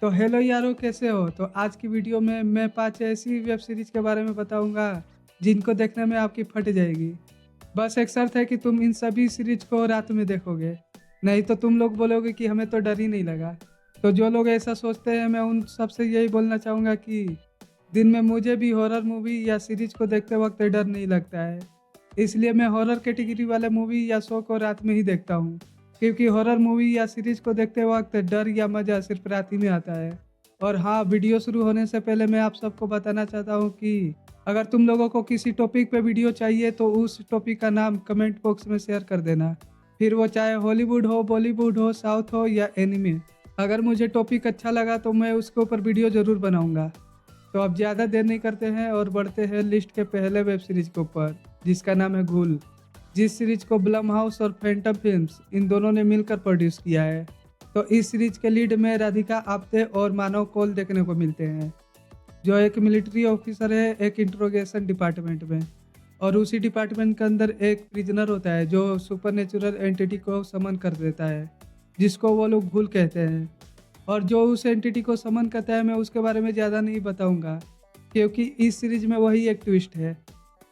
तो हेलो यारो, कैसे हो? तो आज की वीडियो में मैं 5 ऐसी वेब सीरीज के बारे में बताऊंगा जिनको देखने में आपकी फट जाएगी। बस एक शर्त है कि तुम इन सभी सीरीज को रात में देखोगे, नहीं तो तुम लोग बोलोगे कि हमें तो डर ही नहीं लगा। तो जो लोग ऐसा सोचते हैं, मैं उन सबसे यही बोलना चाहूँगा कि दिन में मुझे भी हॉरर मूवी या सीरीज को देखते वक्त डर नहीं लगता है। इसलिए मैं हॉरर कैटेगरी वाले मूवी या शो को रात में ही देखता हूँ, क्योंकि हॉरर मूवी या सीरीज को देखते वक्त डर या मज़ा सिर्फ रात ही में आता है। और हाँ, वीडियो शुरू होने से पहले मैं आप सबको बताना चाहता हूँ कि अगर तुम लोगों को किसी टॉपिक पे वीडियो चाहिए तो उस टॉपिक का नाम कमेंट बॉक्स में शेयर कर देना। फिर वो चाहे हॉलीवुड हो, बॉलीवुड हो, साउथ हो या एनिमे। अगर मुझे टॉपिक अच्छा लगा तो मैं उसके ऊपर वीडियो ज़रूर बनाऊंगा। तो अब ज़्यादा देर नहीं करते हैं और बढ़ते हैं लिस्ट के पहले वेब सीरीज के ऊपर, जिसका नाम है घूल। जिस सीरीज को ब्लम हाउस और फैंटम फिल्म्स इन दोनों ने मिलकर प्रोड्यूस किया है। तो इस सीरीज के लीड में राधिका आप्टे और मानव कौल देखने को मिलते हैं, जो एक मिलिट्री ऑफिसर है एक इंट्रोगेशन डिपार्टमेंट में। और उसी डिपार्टमेंट के अंदर एक प्रिजनर होता है जो सुपरनेचुरल एंटिटी को समन कर देता है, जिसको वो लोग भूल कहते हैं। और जो उस एंटिटी को समन करता है, मैं उसके बारे में ज़्यादा नहीं बताऊंगा, क्योंकि इस सीरीज में वही एक ट्विस्ट है।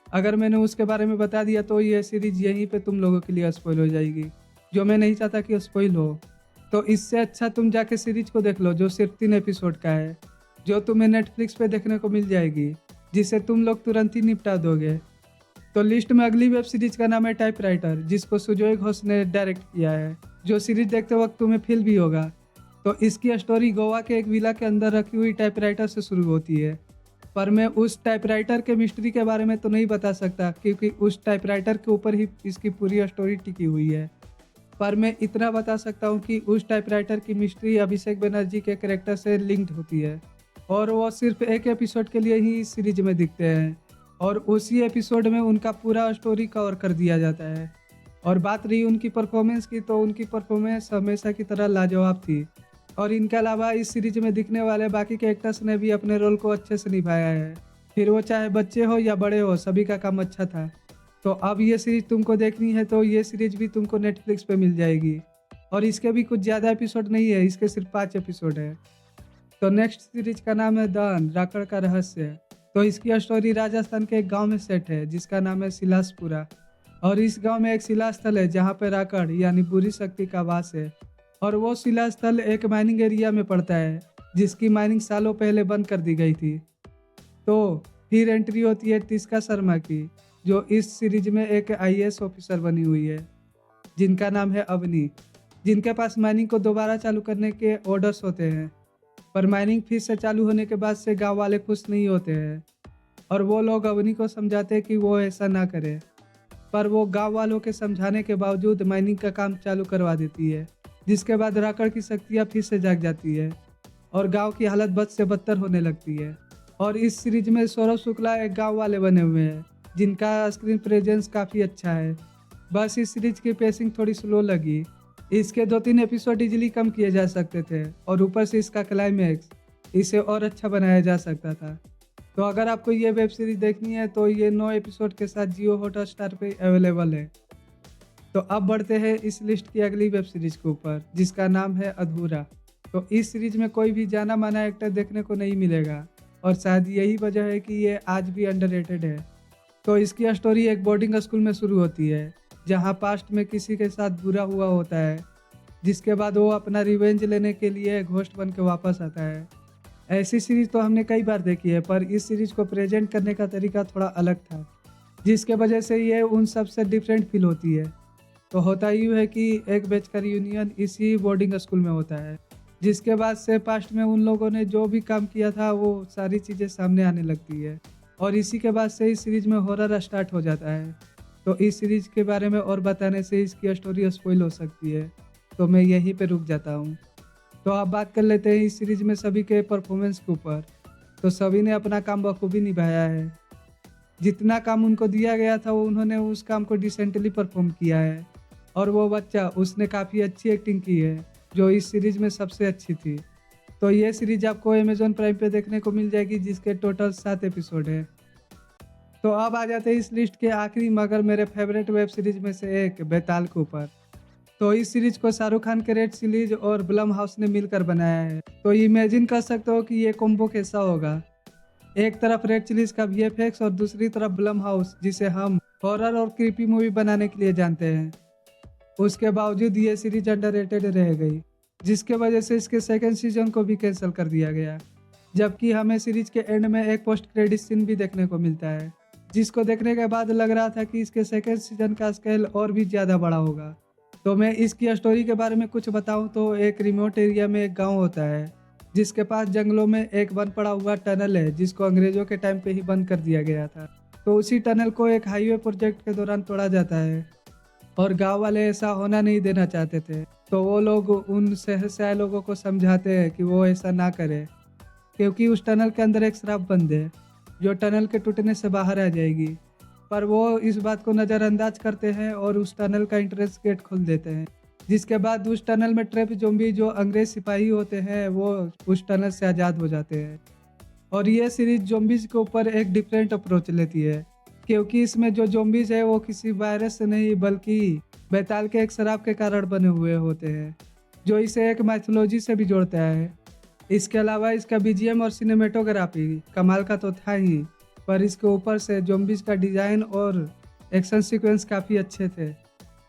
अगर मैंने उसके बारे में बता दिया तो ये सीरीज यहीं पे तुम लोगों के लिए स्पॉइल हो जाएगी, जो मैं नहीं चाहता कि स्पॉइल हो। तो इससे अच्छा तुम जाके सीरीज को देख लो, जो सिर्फ 3 एपिसोड का है, जो तुम्हें नेटफ्लिक्स पे देखने को मिल जाएगी, जिसे तुम लोग तुरंत ही निपटा दोगे। तो लिस्ट में अगली वेब सीरीज का नाम है टाइपराइटर, जिसको सुजोय घोष ने डायरेक्ट किया है, जो सीरीज देखते वक्त तुम्हें फील भी होगा। तो इसकी स्टोरी गोवा के एक विला के अंदर रखी हुई टाइपराइटर से शुरू होती है। पर मैं उस टाइपराइटर के मिस्ट्री के बारे में तो नहीं बता सकता, क्योंकि उस टाइपराइटर के ऊपर ही इसकी पूरी स्टोरी टिकी हुई है। पर मैं इतना बता सकता हूँ कि उस टाइपराइटर की मिस्ट्री अभिषेक बनर्जी के कैरेक्टर से लिंक्ड होती है, और वो सिर्फ एक एपिसोड के लिए ही इस सीरीज में दिखते हैं, और उसी एपिसोड में उनका पूरा स्टोरी कवर कर दिया जाता है। और बात रही उनकी परफॉर्मेंस की, तो उनकी परफॉर्मेंस हमेशा की तरह लाजवाब थी। और इनके अलावा इस सीरीज में दिखने वाले बाकी के एक्टर्स ने भी अपने रोल को अच्छे से निभाया है। फिर वो चाहे बच्चे हो या बड़े हो, सभी का काम अच्छा था। तो अब ये सीरीज तुमको देखनी है तो ये सीरीज भी तुमको नेटफ्लिक्स पे मिल जाएगी। और इसके भी कुछ ज़्यादा एपिसोड नहीं है, इसके सिर्फ 5 एपिसोड है। तो नेक्स्ट सीरीज का नाम है दान राकड़ का रहस्य। तो इसकी स्टोरी राजस्थान के एक गांव में सेट है, जिसका नाम है सिलासपुरा। और इस गांव में एक शिलास्थल है जहाँ पे राकड़ यानी बुरी शक्ति का वास है। और वो शिलास्थल एक माइनिंग एरिया में पड़ता है, जिसकी माइनिंग सालों पहले बंद कर दी गई थी। तो फिर एंट्री होती है तिस्का शर्मा की, जो इस सीरीज में एक आईएएस ऑफिसर बनी हुई है, जिनका नाम है अवनी, जिनके पास माइनिंग को दोबारा चालू करने के ऑर्डर्स होते हैं। पर माइनिंग फिर से चालू होने के बाद से गांव वाले खुश नहीं होते हैं, और वो लोग अवनी को समझाते हैं कि वो ऐसा ना करे। पर वो गांव वालों के समझाने के बावजूद माइनिंग का काम चालू करवा देती है, जिसके बाद राकड़ की शक्तियाँ फिर से जाग जाती है और गांव की हालत बद से बदतर होने लगती है। और इस सीरीज में सौरभ शुक्ला एक गांव वाले बने हुए हैं, जिनका स्क्रीन प्रेजेंस काफ़ी अच्छा है। बस इस सीरीज की पेसिंग थोड़ी स्लो लगी। इसके 2-3 एपिसोड इजीली कम किए जा सकते थे, और ऊपर से इसका क्लाइमैक्स इसे और अच्छा बनाया जा सकता था। तो अगर आपको ये वेब सीरीज देखनी है तो ये 9 एपिसोड के साथ जियो हॉटस्टार पे अवेलेबल है। तो अब बढ़ते हैं इस लिस्ट की अगली वेब सीरीज के ऊपर, जिसका नाम है अधूरा। तो इस सीरीज में कोई भी जाना माना एक्टर देखने को नहीं मिलेगा, और शायद यही वजह है कि ये आज भी अंडररेटेड है। तो इसकी स्टोरी एक बोर्डिंग स्कूल में शुरू होती है, जहाँ पास्ट में किसी के साथ बुरा हुआ होता है, जिसके बाद वो अपना रिवेंज लेने के लिए घोस्ट बन के वापस आता है। ऐसी सीरीज तो हमने कई बार देखी है, पर इस सीरीज को प्रेजेंट करने का तरीका थोड़ा अलग था, जिसके वजह से ये उन सब से डिफरेंट फील होती है। तो होता यूँ है कि एक बैच का रियूनियन इसी बोर्डिंग स्कूल में होता है, जिसके बाद से पास्ट में उन लोगों ने जो भी काम किया था वो सारी चीज़ें सामने आने लगती है, और इसी के बाद से इस सीरीज में हॉरर स्टार्ट हो जाता है। तो इस सीरीज के बारे में और बताने से इसकी स्टोरी स्पॉइल हो सकती है, तो मैं यहीं पे रुक जाता हूँ। तो अब बात कर लेते हैं इस सीरीज में सभी के परफॉर्मेंस के ऊपर। तो सभी ने अपना काम बखूबी निभाया है। जितना काम उनको दिया गया था वो उन्होंने उस काम को डिसेंटली परफॉर्म किया है। और वो बच्चा, उसने काफ़ी अच्छी एक्टिंग की है, जो इस सीरीज में सबसे अच्छी थी। तो ये सीरीज आपको अमेजॉन प्राइम पे देखने को मिल जाएगी, जिसके टोटल 7 एपिसोड है। तो अब आ जाते हैं इस लिस्ट के आखिरी मगर मेरे फेवरेट वेब सीरीज में से एक बेताल के ऊपर। तो इस सीरीज को शाहरुख खान के रेड चिलीज और ब्लम हाउस ने मिलकर बनाया है। तो इमेजिन कर सकते हो कि ये कॉम्बो कैसा होगा। एक तरफ रेड चिलीज का वीएफएक्स और दूसरी तरफ ब्लम हाउस, जिसे हम हॉरर और क्रीपी मूवी बनाने के लिए जानते हैं। उसके बावजूद ये सीरीज अंडररेटेड रह गई, जिसके वजह से इसके सेकंड सीजन को भी कैंसिल कर दिया गया। जबकि हमें सीरीज के एंड में एक पोस्ट क्रेडिट सीन भी देखने को मिलता है, जिसको देखने के बाद लग रहा था कि इसके सेकंड सीजन का स्केल और भी ज़्यादा बड़ा होगा। तो मैं इसकी स्टोरी के बारे में कुछ बताऊं तो एक रिमोट एरिया में एक गांव होता है, जिसके पास जंगलों में एक बंद पड़ा हुआ टनल है, जिसको अंग्रेजों के टाइम पे ही बंद कर दिया गया था। तो उसी टनल को एक हाईवे प्रोजेक्ट के दौरान तोड़ा जाता है और गांव वाले ऐसा होना नहीं देना चाहते थे। तो वो लोग उन शहर से आए लोगों को समझाते हैं कि वो ऐसा ना करे, क्योंकि उस टनल के अंदर एक शराब बंद है जो टनल के टूटने से बाहर आ जाएगी। पर वो इस बात को नज़रअंदाज करते हैं और उस टनल का एंट्रेंस गेट खोल देते हैं, जिसके बाद उस टनल में ट्रैप ज़ॉम्बी जो अंग्रेज सिपाही होते हैं वो उस टनल से आज़ाद हो जाते हैं। और ये सीरीज ज़ॉम्बीज़ के ऊपर एक डिफरेंट अप्रोच लेती है, क्योंकि इसमें जो ज़ॉम्बीज़ है वो किसी वायरस से नहीं बल्कि बैताल के एक शराब के कारण बने हुए होते हैं, जो इसे एक मैथोलॉजी से भी जोड़ता है। इसके अलावा इसका बीजीएम और सिनेमेटोग्राफी कमाल का तो था ही, पर इसके ऊपर से ज़ॉम्बीज़ का डिज़ाइन और एक्शन सीक्वेंस काफ़ी अच्छे थे।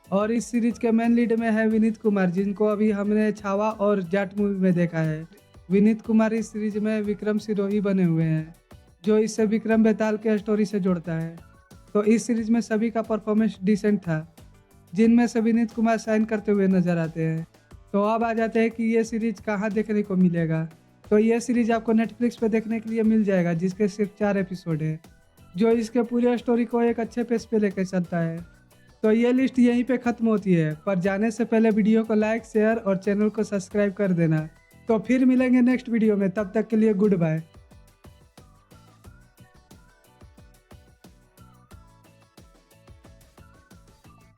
और इस सीरीज के मेन लीड में है विनीत कुमार, जिनको अभी हमने छावा और जाट मूवी में देखा है। विनीत कुमार इस सीरीज में विक्रम सिरोही बने हुए हैं, जो इससे विक्रम बेताल के स्टोरी से जोड़ता है। तो इस सीरीज में सभी का परफॉर्मेंस डिसेंट था, जिनमें से विनीत कुमार साइन करते हुए नजर आते हैं। तो अब आ जाते हैं कि ये सीरीज कहाँ देखने को मिलेगा। तो ये सीरीज आपको नेटफ्लिक्स पे देखने के लिए मिल जाएगा, जिसके सिर्फ 4 एपिसोड है, जो इसके पूरे स्टोरी को एक अच्छे पेज पे लेकर चलता है। तो ये लिस्ट यहीं पे ख़त्म होती है, पर जाने से पहले वीडियो को लाइक, शेयर और चैनल को सब्सक्राइब कर देना। तो फिर मिलेंगे नेक्स्ट वीडियो में, तब तक के लिए गुड बाय।